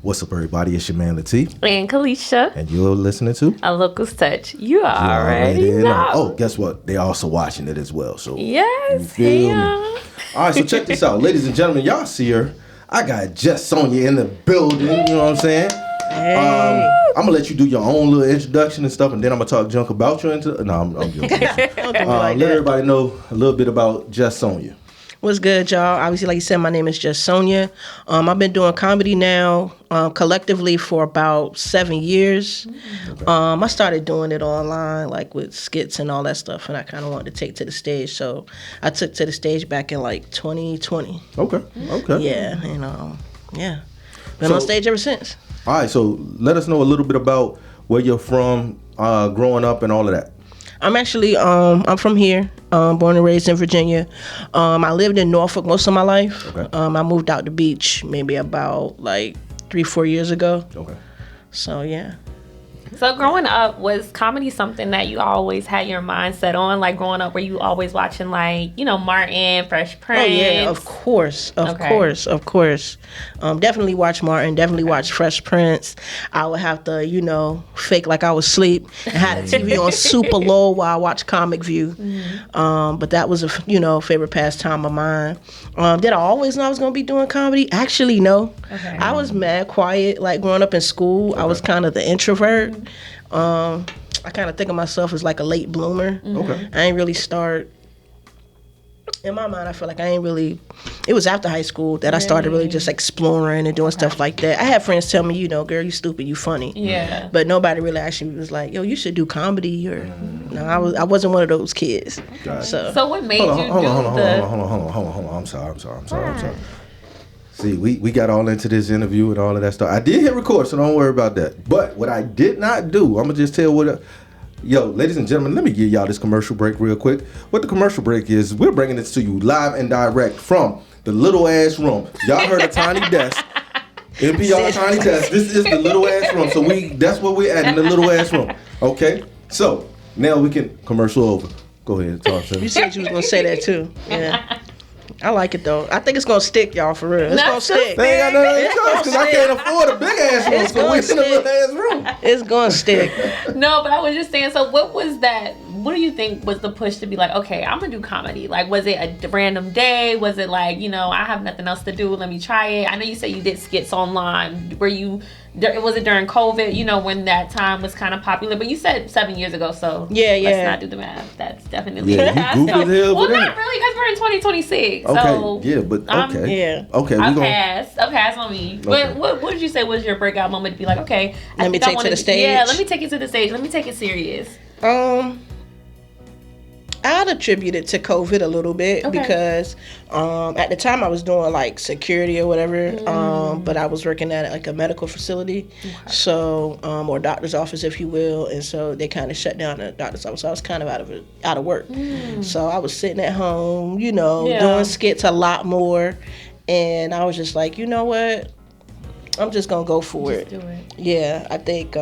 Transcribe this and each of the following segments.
What's up, everybody? It's your man, Latif. And Kalisha. And you're listening to A Local's Touch. You already know. Oh, guess what? They're also watching it as well. So yes, you feel me? All right, so check this out. Ladies and gentlemen, y'all see her. I got Just Sonja in the building. You know what I'm saying? Hey. I'm going to let you do your own little introduction and stuff, and then I'm going to talk junk about you. No, I'm joking. Let everybody know a little bit about Just Sonja. What's good, y'all? Obviously, like you said, my name is Just Sonja. I've been doing comedy now collectively for about 7 years. Okay. I started doing it online, like with skits and all that stuff, and I kind of wanted to take to the stage. So I took to the stage back in like 2020. Okay. Yeah, and been on stage ever since. All right, so let us know a little bit about where you're from, growing up, and all of that. I'm actually, I'm from here, born and raised in Virginia. I lived in Norfolk most of my life. Okay. I moved out the beach maybe about like 3-4 years ago. Okay. So, yeah. So growing up, was comedy something that you always had your mind set on? Like growing up, were you always watching like, Martin, Fresh Prince? Oh yeah, of course. Definitely watch Martin, definitely watch Fresh Prince. I would have to, fake like I was asleep and had the TV on super low while I watched Comic View. Mm-hmm. But that was a, favorite pastime of mine. Did I always know I was going to be doing comedy? Actually, no. Okay. I was mad quiet, like growing up in school. Okay. I was kind of the introvert. I kind of think of myself as like a late bloomer. Okay. I ain't really start. In my mind, I feel like it was after high school that I started really just exploring and doing stuff like that. I had friends tell me, girl, you stupid, you funny. Yeah. But nobody really actually was like, yo, you should do comedy No, I wasn't one of those kids. So what made hold on. I'm sorry. See, we got all into this interview and all of that stuff. I did hit record, so don't worry about that. But what I did not do, I'm going to just tell ladies and gentlemen, let me give y'all this commercial break real quick. What the commercial break is, we're bringing this to you live and direct from the little ass room. Y'all heard a tiny desk. NPR tiny desk. This is the little ass room. So that's where we're at, in the little ass room. Okay? So, now we can commercial over. Go ahead, talk to me. You said you was going to say that too. Yeah. I like it though. I think it's gonna stick, y'all, for real. It's gonna stick. They ain't got nothing to talk because I can't afford a big ass room, so we in a little ass room. It's gonna stick. No, but I was just saying, so what was that? What do you think was the push to be like, okay, I'm gonna do comedy? Like, was it a random day? Was it like, I have nothing else to do, let me try it? I know you said you did skits online. Was it during COVID, when that time was kind of popular? But you said 7 years ago, so let's not do the math. That's definitely you Googled it. Well, not really, because we're in 2026. Okay, so, yeah, but okay. Okay, I'll pass on me. Okay. But what did you say was your breakout moment to be like, okay, let me take it to the stage? Yeah, let me take it to the stage. Let me take it serious. I'd attribute it to COVID a little bit because at the time I was doing like security or whatever, but I was working at like a medical facility, so or doctor's office, if you will, and so they kind of shut down the doctor's office. So I was kind of out of work, so I was sitting at home, doing skits a lot more, and I was just like, you know what, I'm just gonna go for it. Do it. Yeah, I think,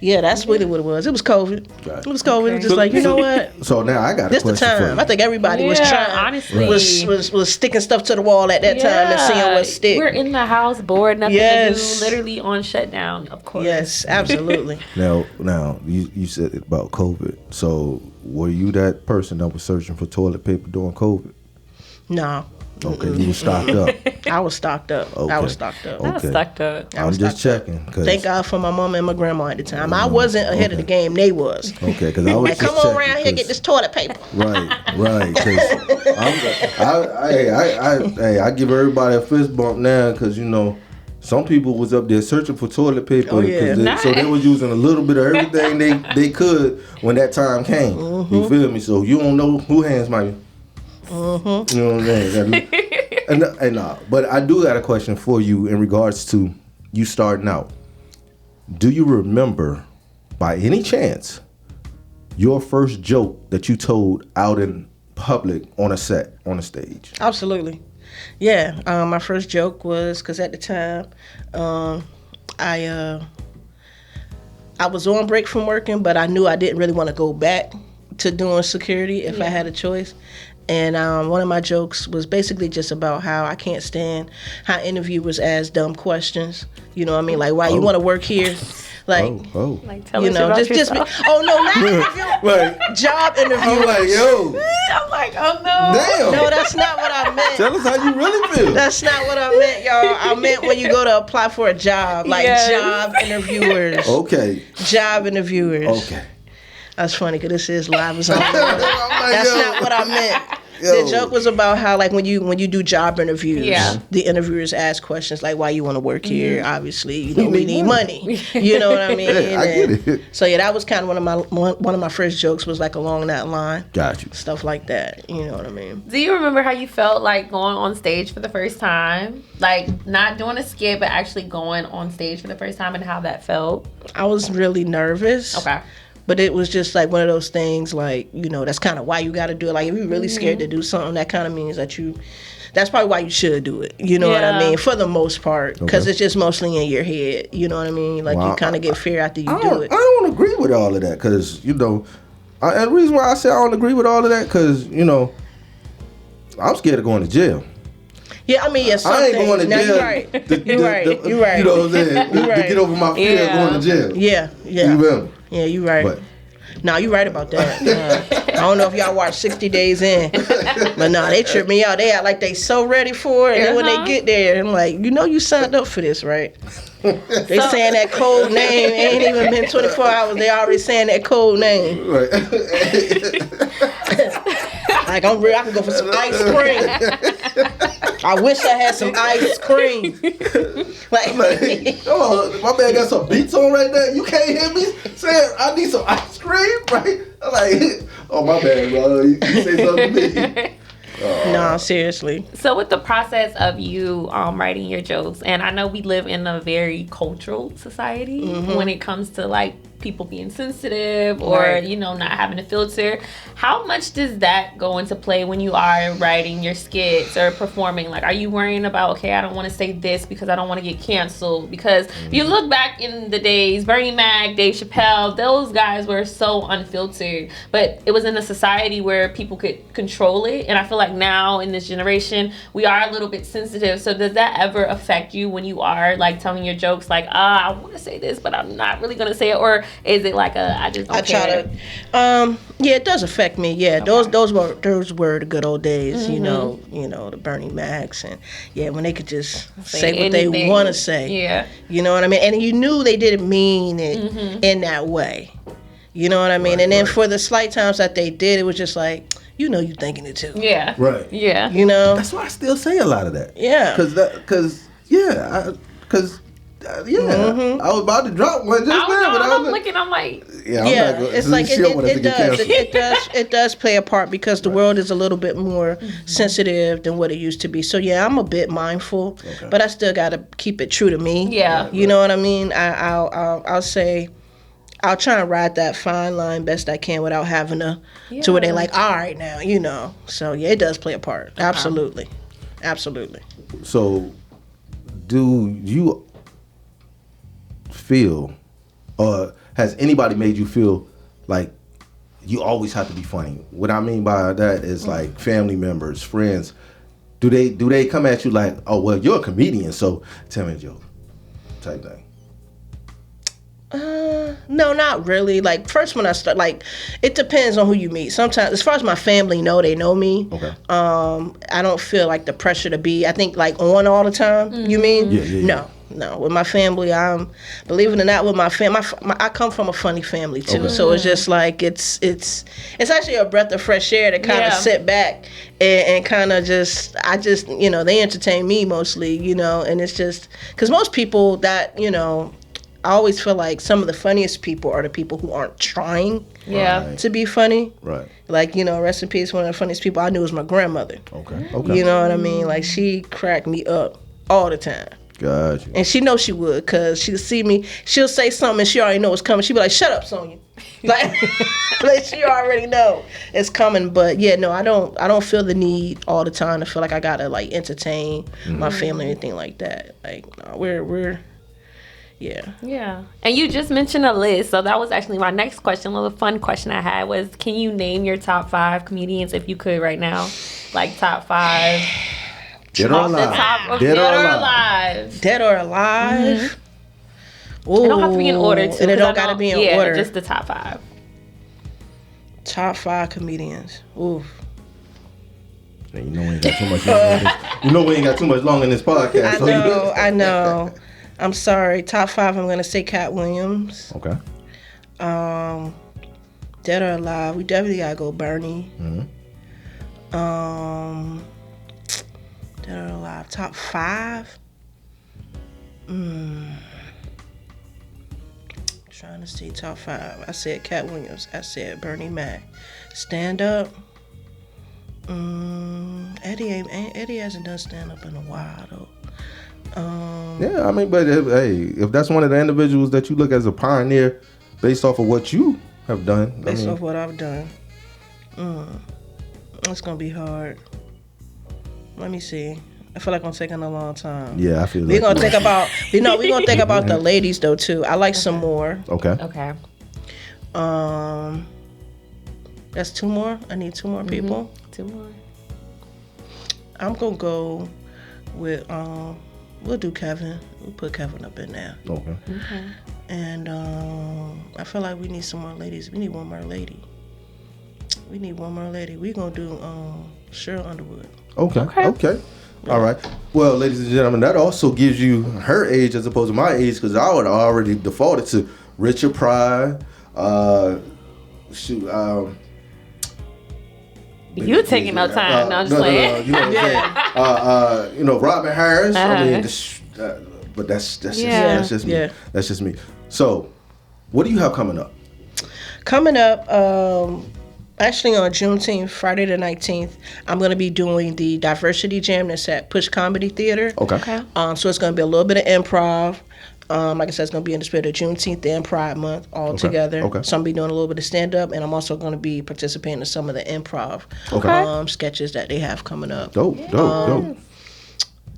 Yeah, that's really what it was. It was COVID. Right. It was COVID. Okay. It was just like, you know what? So now I got a question this the time. for you. I think everybody was trying. Honestly. Was sticking stuff to the wall at that time and seeing what stick. We're in the house, bored, nothing to do, literally on shutdown, of course. Yes, absolutely. Now, you said about COVID. So were you that person that was searching for toilet paper during COVID? No. Okay, you were stocked up. I was stocked up. Okay. I was stocked up. I'm just checking. Thank God for my mama and my grandma at the time. I wasn't ahead of the game. They was. Okay, because I was like, come on around here, get this toilet paper. Right. Because I give everybody a fist bump now because, some people was up there searching for toilet paper so they was using a little bit of everything they could when that time came. Mm-hmm. You feel me? So you don't know who hands might be. Mm-hmm. You know what I'm saying? But I do got a question for you in regards to you starting out. Do you remember, by any chance, your first joke that you told out in public on a set, on a stage? Absolutely. Yeah. My first joke was, because at the time, I was on break from working, but I knew I didn't really want to go back to doing security if I had a choice. And one of my jokes was basically just about how I can't stand how interviewers ask dumb questions. You know what I mean? Like, why you want to work here? Like, like tell us about just yourself. not interview, job interviewers. I'm like, yo. I'm like, oh no. Damn. No, that's not what I meant. Tell us how you really feel. That's not what I meant, y'all. I meant when you go to apply for a job, like job interviewers. Okay. Job interviewers. Okay. That's funny because this is live. That's not what I meant. The joke was about how, like, when you do job interviews, the interviewers ask questions like, why you want to work here? Obviously, you know, we need money. You know what I mean? Yeah, I get it. So yeah, that was kind of one of my first jokes was like along that line. Got you. Stuff like that. You know what I mean? Do you remember how you felt like going on stage for the first time? Like not doing a skit, but actually going on stage for the first time and how that felt? I was really nervous. Okay. But it was just like one of those things, like, you know, that's kind of why you got to do it. Like, if you're really scared to do something, that kind of means that that's probably why you should do it. You know what I mean? For the most part. Because it's just mostly in your head. You know what I mean? Like, you kind of get fear after you do it. I don't agree with all of that because, you know, and the reason why I say I don't agree with all of that because, you know, I'm scared of going to jail. Yeah, I mean, yeah, I ain't going to jail. You're right. You're right. You know what I'm saying? To get over my fear of going to jail. Yeah. You feel me? Yeah, you're right. But, no, you're right about that. I don't know if y'all watch 60 Days In, but no, they trip me out. They act like they so ready for it, and then when they get there, I'm like, you know, you signed up for this, right? They saying that code name. It ain't even been 24 hours. They already saying that code name. Right. Like I can go for some ice cream. I wish I had some ice cream. Like, come on, my man got some beats on right there. You can't hear me saying I need some ice cream, right? I'm like, oh my bad, bro. You say something to me. No, seriously. So with the process of you writing your jokes, and I know we live in a very cultural society when it comes to like people being sensitive or you know not having a filter, how much does that go into play when you are writing your skits or performing? Like, are you worrying about, okay, I don't want to say this because I don't want to get canceled? Because if you look back in the days, Bernie Mac, Dave Chappelle, those guys were so unfiltered, but it was in a society where people could control it, and I feel like now in this generation we are a little bit sensitive. So does that ever affect you when you are like telling your jokes like, I want to say this but I'm not really gonna say it? Or is it like I just don't care? Yeah, it does affect me. Yeah, okay. those were the good old days. You know, the Bernie Macs, and when they could just say what anything they want to say. Yeah, you know what I mean. And you knew they didn't mean it in that way. You know what I mean. And then for the slight times that they did, it was just like, you know, you thinking it too. Yeah. Right. Yeah. You know. That's why I still say a lot of that. Yeah. I was about to drop one just now, but I'm looking. I'm like, it's like it does play a part because the world is a little bit more sensitive than what it used to be. So yeah, I'm a bit mindful, but I still got to keep it true to me. Yeah, you know what I mean. I'll say, I'll try and ride that fine line best I can without having to where they like, all right now, you know. So yeah, it does play a part. Absolutely. So, do you feel, or has anybody made you feel like you always have to be funny? What I mean by that is like family members, friends. Do they come at you like, oh well, you're a comedian, so tell me a joke, type thing? No, not really. Like, first when I start, like, it depends on who you meet. Sometimes, as far as my family they know me. Okay. I don't feel like the pressure to be, I think, like, on all the time. You mean? Yeah. No. With my family, believe it or not, with my family, I come from a funny family too. Okay. So it's just like, it's actually a breath of fresh air to kind of sit back and kind of they entertain me mostly, and it's just, because most people that, I always feel like some of the funniest people are the people who aren't trying to be funny. Right. Like, rest in peace, one of the funniest people I knew was my grandmother. Okay. You know what I mean? Like, she cracked me up all the time. Gotcha. And she knows she would, because she'll see me, she'll say something and she already know what's coming. She'll be like, shut up, Sonja. Like she already know it's coming. But yeah, no, I don't feel the need all the time to feel like I gotta like entertain my family or anything like that. Like, no, we're Yeah. And you just mentioned a list, so that was actually my next question. A little fun question I had was, can you name your top 5 comedians if you could right now? Like top 5. Dead or alive. Dead or alive. Dead or alive. Ooh. It don't have to be in order too. And it don't gotta be in order. Just the top 5. Top 5 comedians. Ooh. You know we ain't got too much long. We ain't got too much long in this podcast. I know. I'm sorry. Top 5. I'm gonna say Cat Williams. Okay. Dead or alive. We definitely gotta go Bernie. Dead or alive. Top 5. Trying to see top 5. I said Cat Williams. I said Bernie Mac. Stand up. Eddie hasn't done stand up in a while though. Yeah, I mean, but if that's one of the individuals that you look as a pioneer based off of what you have done. Based off what I've done. It's gonna be hard. Let me see. I feel like I'm taking a long time. Yeah, I feel we're gonna think about we're gonna think about the ladies though too. I like some more. Okay. That's 2 more. I need 2 more people. 2 more. I'm gonna go with we'll do Kevin. We'll put Kevin up in there. Okay. And I feel like we need some more ladies. We need one more lady. We're gonna do Cheryl Underwood. Okay. All right. Well, ladies and gentlemen, that also gives you her age as opposed to my age, because I would already defaulted to Richard Pryor. You taking no time? No, I'm just playing. You know what I'm saying? Robin Harris. I mean, but that's just me. That's just me. So, what do you have coming up? Actually on Juneteenth, Friday the 19th, I'm going to be doing the Diversity Jam that's at Push Comedy Theater. Okay. So it's going to be a little bit of improv. Like I said, it's going to be in the spirit of Juneteenth and Pride Month all together. Okay. So I'm going to be doing a little bit of stand-up, and I'm also going to be participating in some of the improv sketches that they have coming up. Dope.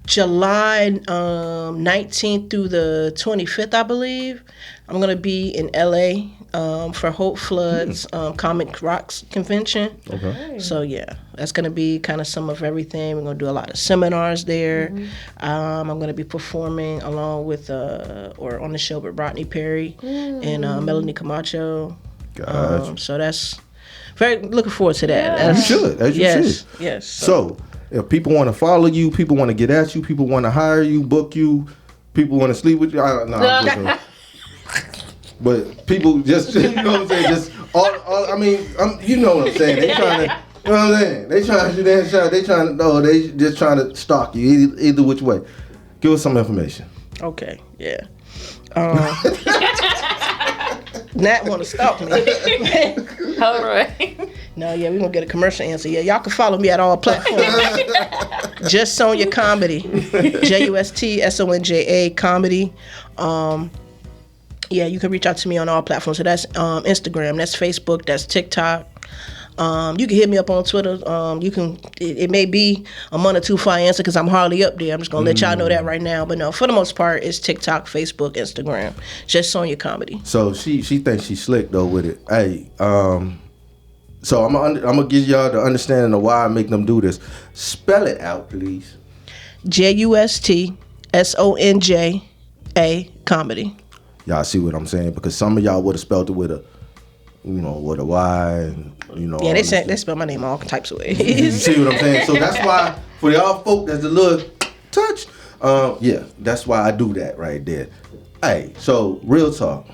July 19th through the 25th, I believe, I'm going to be in L.A. For Hope Flood's Comic Rocks convention. Okay. So, yeah, that's going to be kind of some of everything. We're going to do a lot of seminars there. I'm going to be performing along with, or on the show with Rodney Perry and Melanie Camacho. Gotcha. So that's very looking forward to that. As you should. Yes. So, if people want to follow you, people want to get at you, people want to hire you, book you, people want to sleep with you. I'm joking. But people just, you know what I'm saying? Just you know what I'm saying? They trying to, you know what I'm saying? They just trying to stalk you either which way. Give us some information. Okay. Yeah. Nat want to stalk me. All right. No, yeah, we're going to get a commercial answer. Yeah, y'all can follow me at all platforms. Just Sonja Comedy. JUSTSONJA Comedy. Yeah, you can reach out to me on all platforms. So that's Instagram, that's Facebook, that's TikTok. You can hit me up on Twitter. It may be a month or two before I answer because I'm hardly up there. I'm just going to let y'all know that right now. But no, for the most part, it's TikTok, Facebook, Instagram. Just Sonja Comedy. So she thinks she's slick, though, with it. Hey, so I'm gonna give y'all the understanding of why I make them do this. Spell it out, please. JUSTSONJA Comedy. Y'all see what I'm saying? Because some of y'all would have spelled it with a Y, and, Yeah, they spell my name all types of ways. You see what I'm saying? So that's why for y'all folk, there's a little touch. Yeah, that's why I do that right there. Hey, so real talk.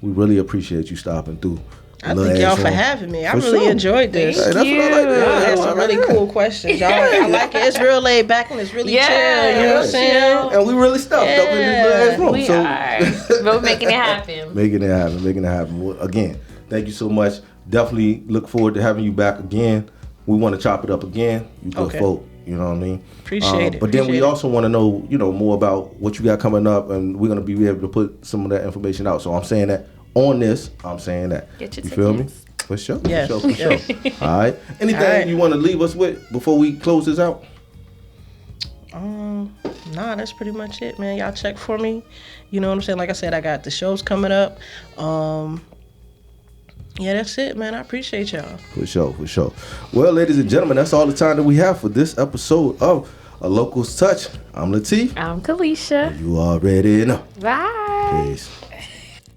We really appreciate you stopping through. I thank y'all for having me. I really enjoyed this. Thank that's you. what I like to hear. Y'all had some really cool questions. Y'all, I like it. It's real laid back and it's really chill. You know what I'm saying? And we really stuffed up in this little ass room. We are. We're making it happen. Making it happen. Well, again, thank you so much. Definitely look forward to having you back again. We want to chop it up again. You good folk. You know what I mean? Appreciate it. But then we also want to know, more about what you got coming up, and we're going to be able to put some of that information out. So I'm saying that on this, I'm saying that. Get your you feel me? For sure. Yeah. For sure. All right. Anything you want to leave us with before we close this out? Nah, that's pretty much it, man. Y'all check for me. You know what I'm saying? Like I said, I got the shows coming up. Yeah, that's it, man. I appreciate y'all. For sure. Well, ladies and gentlemen, that's all the time that we have for this episode of A Local's Touch. I'm Latif. I'm Kalisha. You already know. Bye. Peace.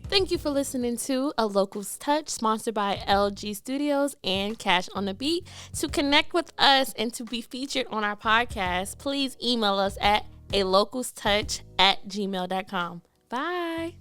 Thank you for listening to A Local's Touch, sponsored by LG Studios and Cash on the Beat. To connect with us and to be featured on our podcast, please email us at alocalstouch@gmail.com. Bye.